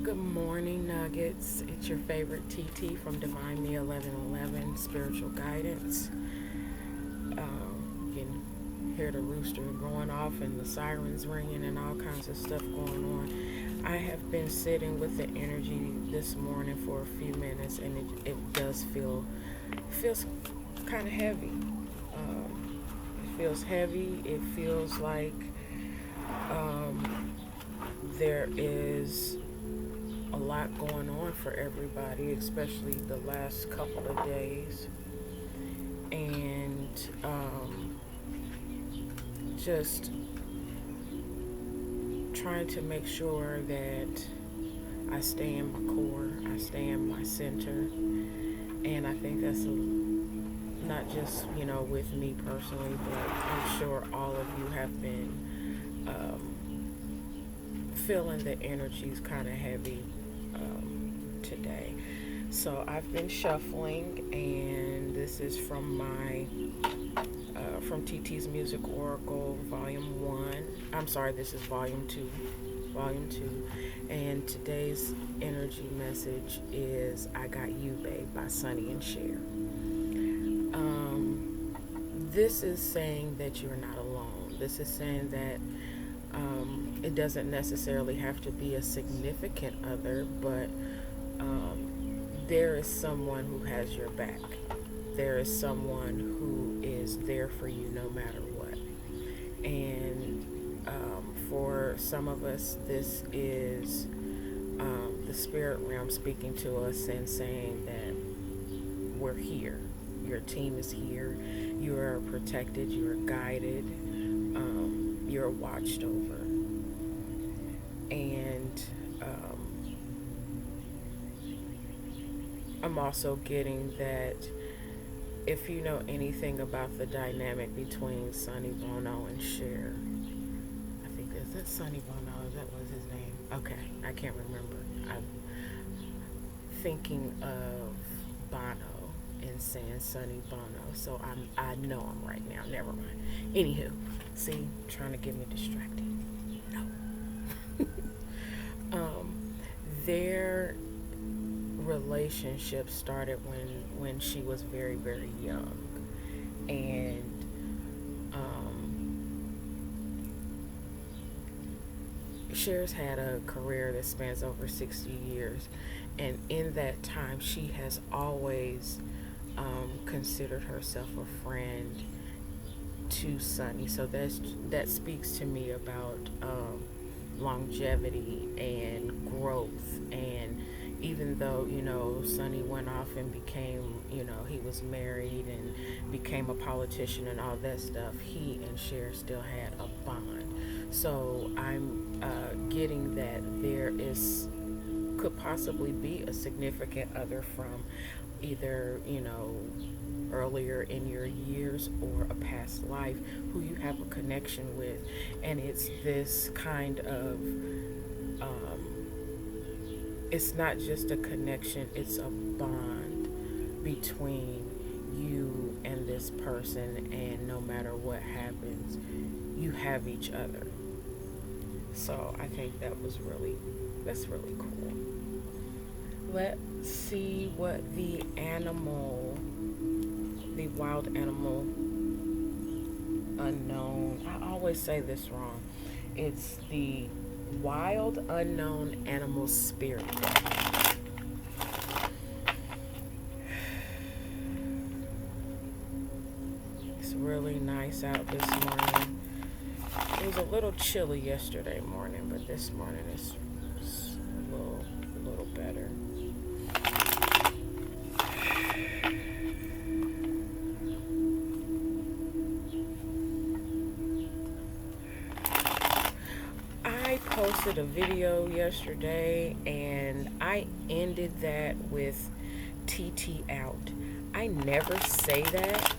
Good morning, Nuggets. It's your favorite TT from DivineMe111 Spiritual Guidance. You can hear the rooster going off and the sirens ringing and all kinds of stuff going on. I have been sitting with the energy this morning for a few minutes, and it does feels kind of heavy. It feels heavy. It feels like there is a lot going on for everybody, especially the last couple of days, and just trying to make sure that I stay in my core, I stay in my center, and I think that's not just with me personally, but I'm sure all of you have been feeling the energy's kind of heavy today. So I've been shuffling, and this is from from TT's Music Oracle Volume 1. I'm sorry, this is Volume 2. And today's energy message is I Got You, Babe by Sonny and Cher. This is saying that you're not alone. This is saying that it doesn't necessarily have to be a significant other, but there is someone who has your back. There is someone who is there for you no matter what. And for some of us, this is the spirit realm speaking to us and saying that we're here. Your team is here. You are protected. You are guided. You're watched over. And I'm also getting that if you know anything about the dynamic between Sonny Bono and Cher, I think that's Sonny Bono, that was his name. Okay, I can't remember. I'm thinking of Bono and saying Sonny Bono, so I know I'm right now. Never mind. Anywho, see, trying to get me distracted. No. Their relationship started when she was very, very young, and Cher's had a career that spans over 60 years, and in that time she has always considered herself a friend to Sonny. So that speaks to me about longevity and growth. And even though Sonny went off and became he was married and became a politician and all that stuff, he and Cher still had a bond. So I'm getting that there could possibly be a significant other from either earlier in your years or a past life who you have a connection with, and it's this kind of it's not just a connection, it's a bond between you and this person, and no matter what happens, you have each other. So I think that's really cool. Let's see what the wild animal unknown, I always say this wrong, it's the wild unknown animal spirit. It's really nice out this morning. It was a little chilly yesterday morning, but this morning it's a little better. I posted a video yesterday and I ended that with TT out. I never say that,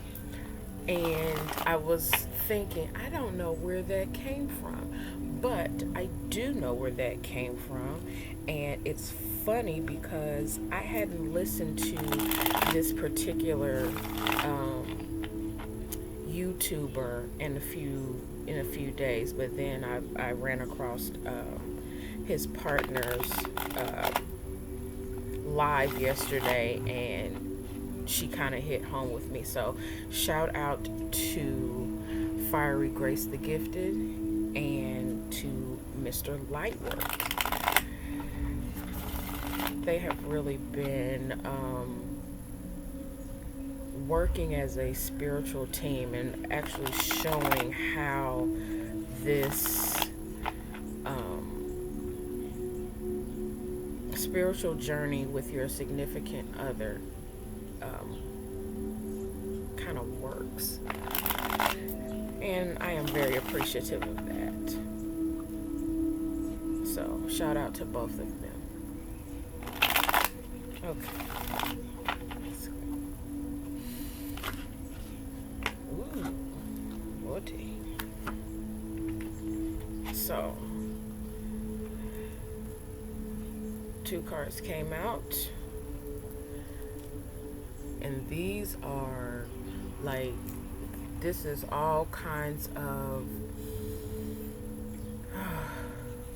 and I was thinking, I don't know where that came from, but I do know where that came from. And it's funny because I hadn't listened to this particular YouTuber in a few days, but then I ran across his partner's live yesterday, and she kind of hit home with me. So shout out to Fiery Grace the Gifted and to Mr. Lightwork. They have really been working as a spiritual team and actually showing how this spiritual journey with your significant other kind of works. And I am very appreciative of that. So shout out to both of them. Okay. Ooh, woody. So, 2 cards came out, and these are like, this is all kinds of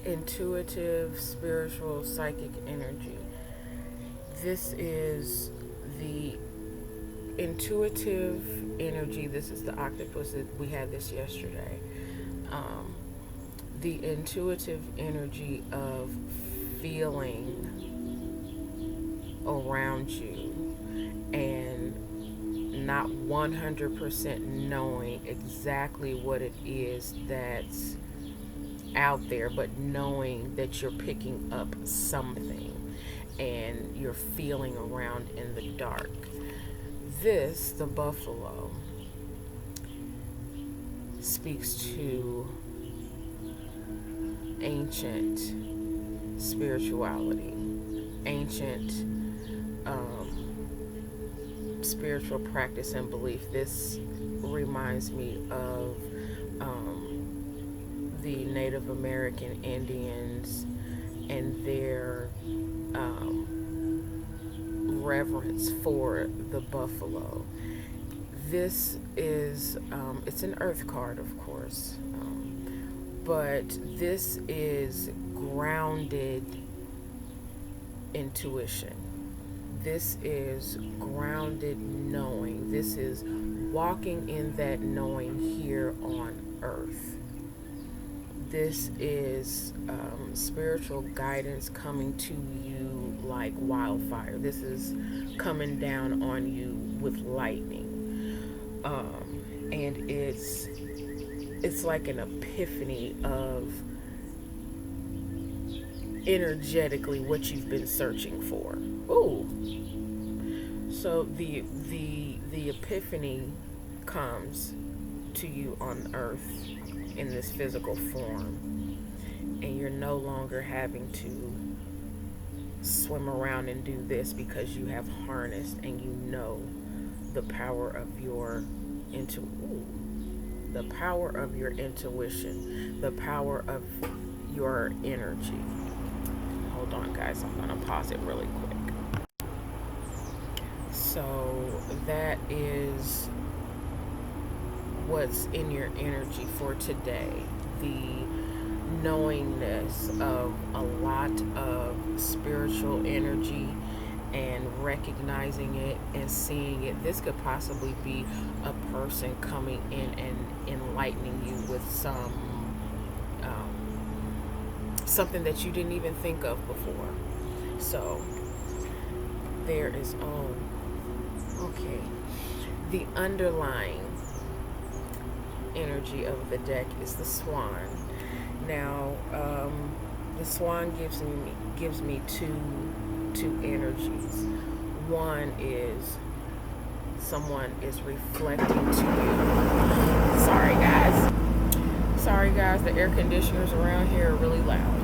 intuitive, spiritual, psychic energy. This is the intuitive energy. This is the octopus. We had this yesterday. The intuitive energy of feeling around you and not 100% knowing exactly what it is that's out there, but knowing that you're picking up something and you're feeling around in the dark. This, the buffalo, speaks to ancient spirituality, ancient spiritual practice and belief. This reminds me of the Native American Indians and their reverence for the buffalo. This is, it's an earth card, of course, but this is grounded intuition. This is grounded knowing. This is walking in that knowing here on earth. This is spiritual guidance coming to you like wildfire. This is coming down on you with lightning. And it's like an epiphany of energetically what you've been searching for. Ooh. So the epiphany comes to you on earth in this physical form, and you're no longer having to swim around and do this because you have harnessed and you know the power of your the power of your intuition, the power of your energy. Hold on, guys, I'm gonna pause it really quick. So that is what's in your energy for today. The knowingness of a lot of spiritual energy and recognizing it and seeing it. This could possibly be a person coming in and enlightening you with something that you didn't even think of before. So there is, okay, the underlying energy of the deck is the swan. Now, the swan gives me two energies. One is someone is reflecting to you. Sorry guys, the air conditioners around here are really loud.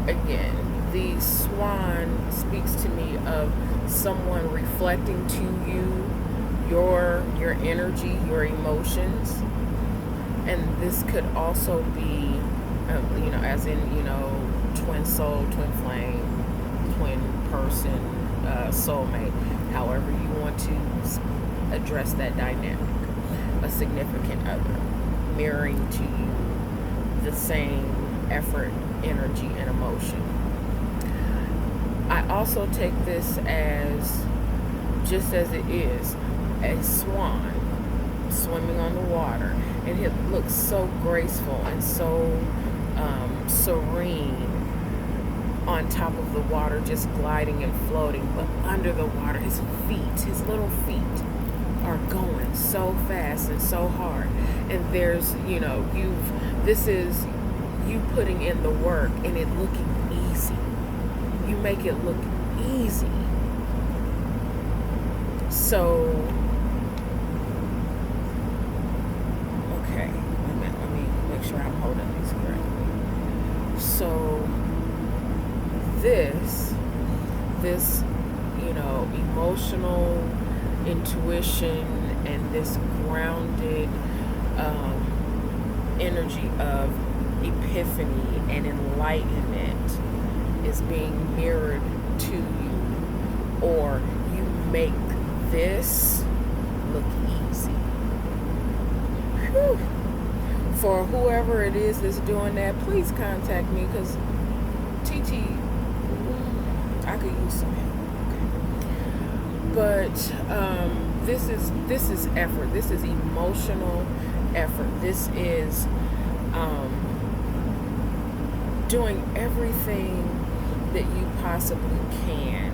Again, the swan speaks to me of someone reflecting to you your energy, your emotions. And this could also be, as in, twin soul, twin flame, twin person, soulmate, however you want to address that dynamic. A significant other mirroring to you the same effort, energy, and emotion. I also take this as, just as it is, a swan swimming on the water, and it looks so graceful and so serene on top of the water, just gliding and floating. But under the water, his little feet are going so fast and so hard. And there's, this is you putting in the work and it looking easy. You make it look easy. So, okay, let me make sure I'm holding these correctly. So, this, emotional intuition and this grounded energy of epiphany and enlightenment is being mirrored to you, or you make this look easy. Whew. For whoever it is that's doing that, please contact me, because TT, I could use some help. But this is effort. This is emotional effort. This is doing everything that you possibly can,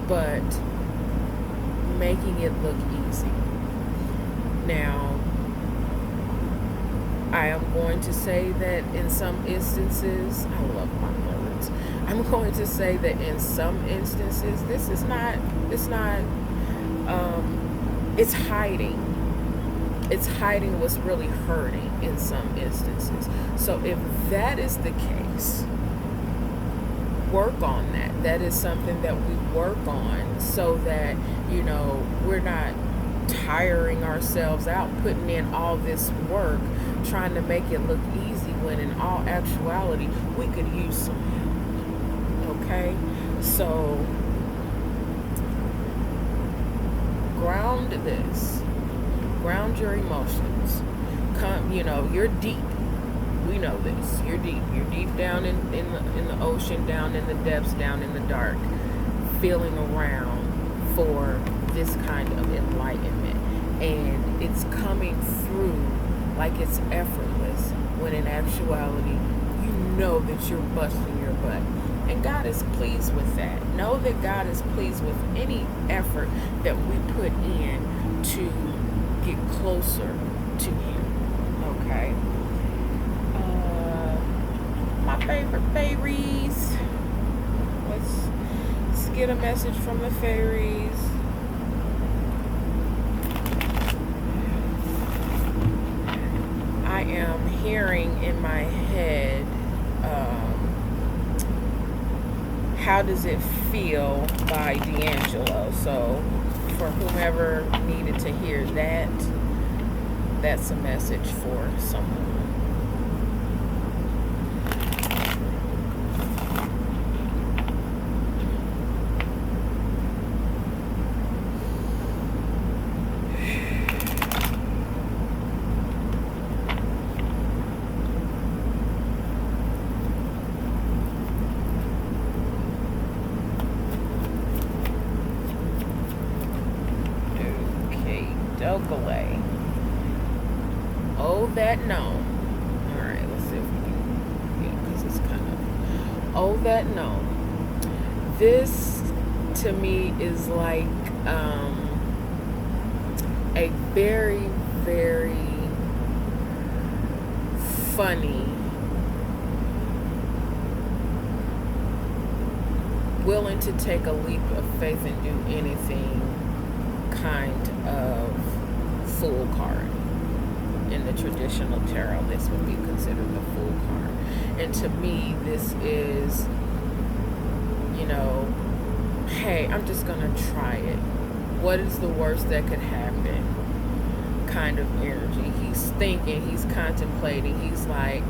but making it look easy. Now, I am going to say that in some instances, I love my words. I'm going to say that in some instances, it's hiding. It's hiding what's really hurting in some instances. So if that is the case, work on that. That is something that we work on, so that, we're not tiring ourselves out, putting in all this work, trying to make it look easy, when in all actuality, we could use some help. Okay? So, ground this. Ground your emotions. You're deep. We know this. You're deep. You're deep down in the ocean, down in the depths, down in the dark, feeling around for this kind of enlightenment. And it's coming through like it's effortless, when in actuality, you know that you're busting your butt. And God is pleased with that. Know that God is pleased with any effort that we put in to get closer to Him. Okay? My favorite fairies. Let's get a message from the fairies. I am hearing in my head, How Does It Feel by D'Angelo. So for whomever needed to hear that, that's a message for someone. Away. Oh, that gnome. Alright, let's see if we can, because it's kind of, oh, that gnome. This, to me, is like a very, very funny, willing to take a leap of faith and do anything kind of fool card. In the traditional tarot, this would be considered the fool card. And to me, this is, hey, I'm just gonna try it. What is the worst that could happen? Kind of energy. He's thinking, he's contemplating, he's like,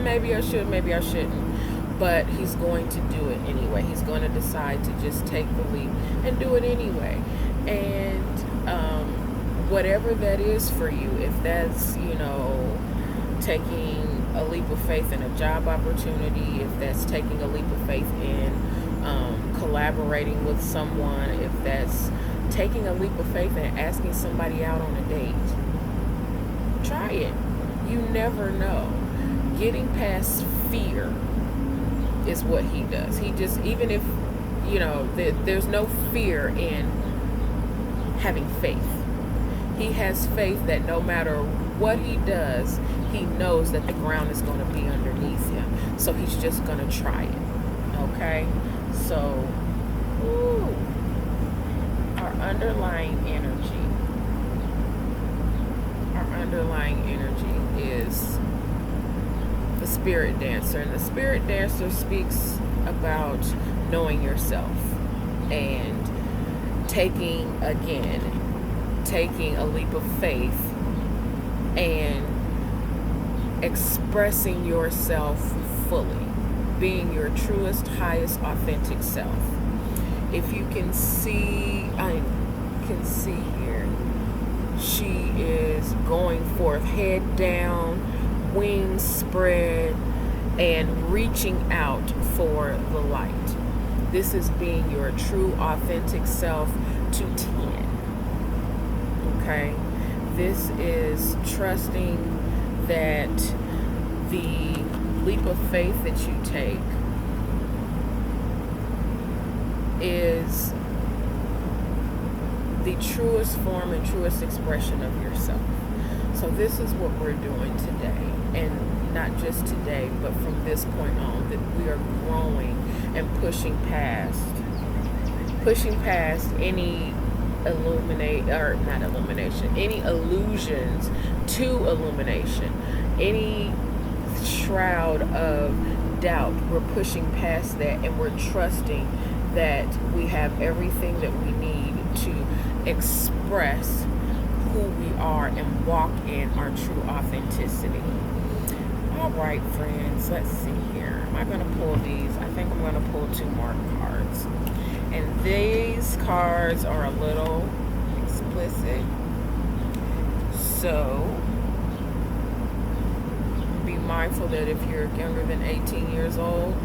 maybe I should, maybe I shouldn't. But he's going to do it anyway. He's going to decide to just take the leap and do it anyway. And whatever that is for you, if that's, taking a leap of faith in a job opportunity, if that's taking a leap of faith in collaborating with someone, if that's taking a leap of faith and asking somebody out on a date, try it. You never know. Getting past fear is what he does. He just, even if, there's no fear in having faith. He has faith that no matter what he does, he knows that the ground is going to be underneath him. So he's just going to try it. Okay? So, our underlying energy is the spirit dancer. And the spirit dancer speaks about knowing yourself and taking a leap of faith and expressing yourself fully, being your truest, highest, authentic self. If you can see, I can see here, she is going forth, head down, wings spread, and reaching out for the light. This is being your true, authentic self to 10. Okay? This is trusting that the leap of faith that you take is the truest form and truest expression of yourself. So this is what we're doing today, and not just today, but from this point on, that we are growing and pushing past any any illusions to illumination, any shroud of doubt. We're pushing past that, and we're trusting that we have everything that we need to express who we are and walk in our true authenticity. All right, friends, let's see here. Am I going to pull these? I think I'm going to pull 2 more cards. And these cards are a little explicit. So be mindful that if you're younger than 18 years old,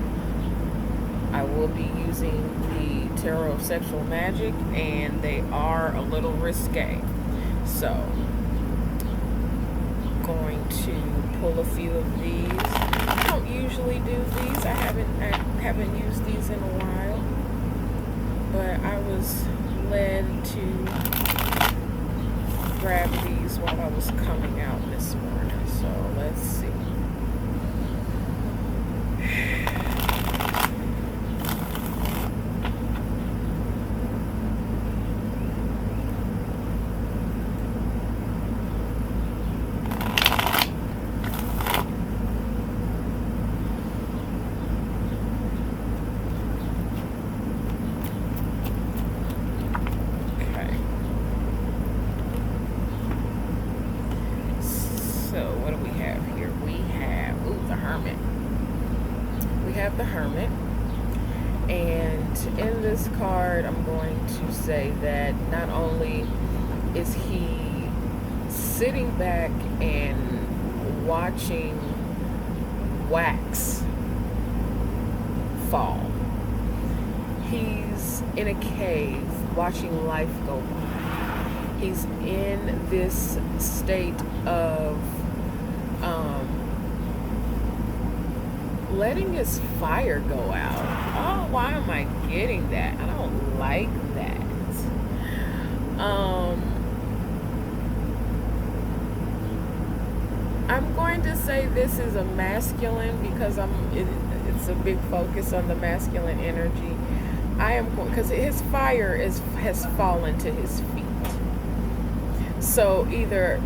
I will be using the Tarot of Sexual Magic, and they are a little risque. So, going to pull a few of these. I don't usually do these. I haven't used these in a while, but I was led to grab these while I was coming out this morning. So let's see. The Hermit, and in this card I'm going to say that not only is he sitting back and watching wax fall, he's in a cave watching life go by. He's in this state of letting his fire go out. Oh, why am I getting that? I don't like that. I'm going to say this is a masculine because it's a big focus on the masculine energy. I am going, because his fire has fallen to his feet. So either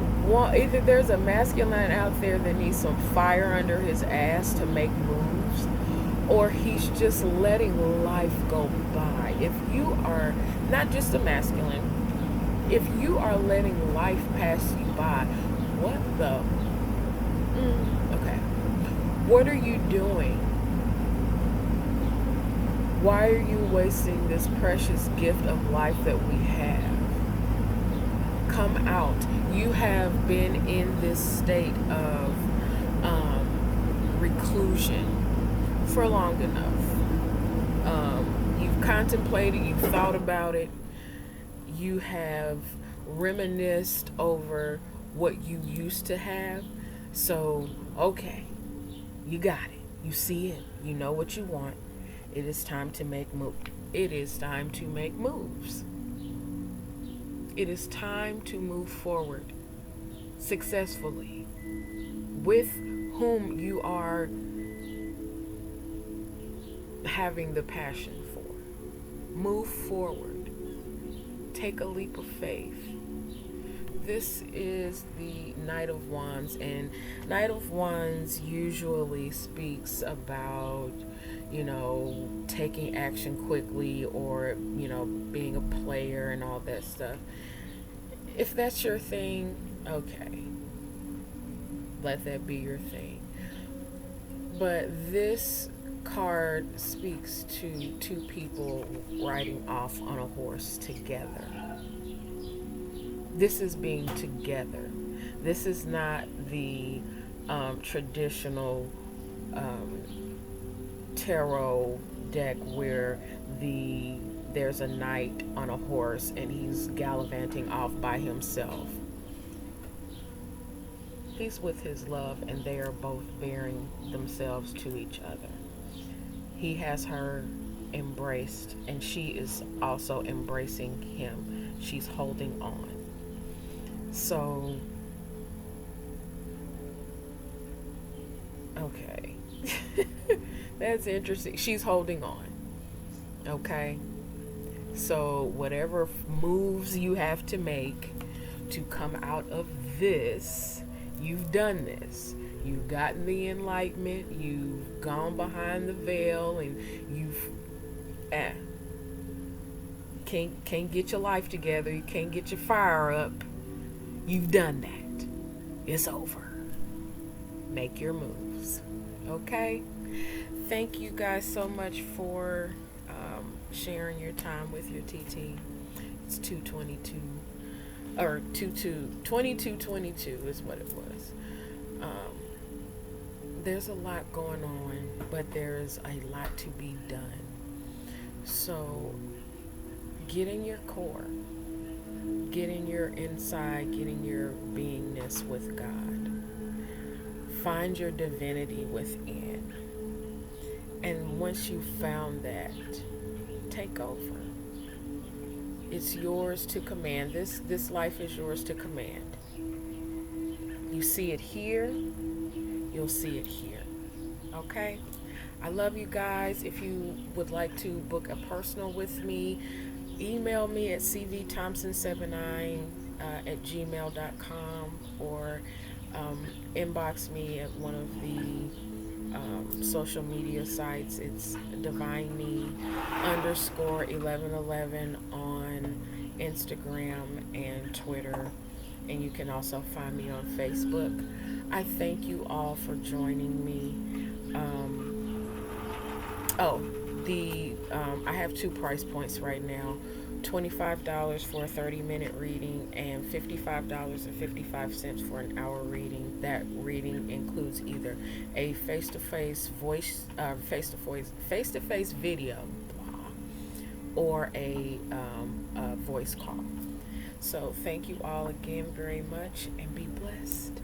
there's a masculine out there that needs some fire under his ass to make moves, or he's just letting life go by. If you are not just a masculine, if you are letting life pass you by, what are you doing? Why are you wasting this precious gift of life that we have? Come out. You have been in this state of conclusion for long enough. You've contemplated, you've thought about it, you have reminisced over what you used to have. So, okay, you got it. You see it. You know what you want. It is time to make move. It is time to make moves. It is time to move forward successfully with whom you are having the passion for. Move forward. Take a leap of faith. This is the Knight of Wands, and Knight of Wands usually speaks about, taking action quickly, or, being a player and all that stuff. If that's your thing, okay, let that be your thing. But this card speaks to two people riding off on a horse together. This is being together. This is not the traditional tarot deck where there's a knight on a horse and he's gallivanting off by himself. He's with his love, and they are both bearing themselves to each other. He has her embraced, and she is also embracing him. She's holding on. So, okay. That's interesting. She's holding on. Okay. So, whatever moves you have to make to come out of this, you've done this. You've gotten the enlightenment. You've gone behind the veil, and you've can't get your life together. You can't get your fire up. You've done that. It's over. Make your moves. Okay? Thank you guys so much for sharing your time with your TT. It's 222 or 2222 is what it was. There's a lot going on, but there's a lot to be done. So get in your core. Get in your inside, get in your beingness with God. Find your divinity within. And once you've found that, take over. It's yours to command. This life is yours to command. You see it here, you'll see it here. Okay? I love you guys. If you would like to book a personal with me, email me at cvthompson79 at gmail.com, or inbox me at one of the social media sites. It's DivineMe_1111 on Instagram and Twitter, and you can also find me on Facebook. I thank you all for joining me. I have two price points right now. $25 for a 30-minute reading, and $55.55 for an hour reading. That reading includes either a face-to-face video, or a voice call. So thank you all again very much, and be blessed.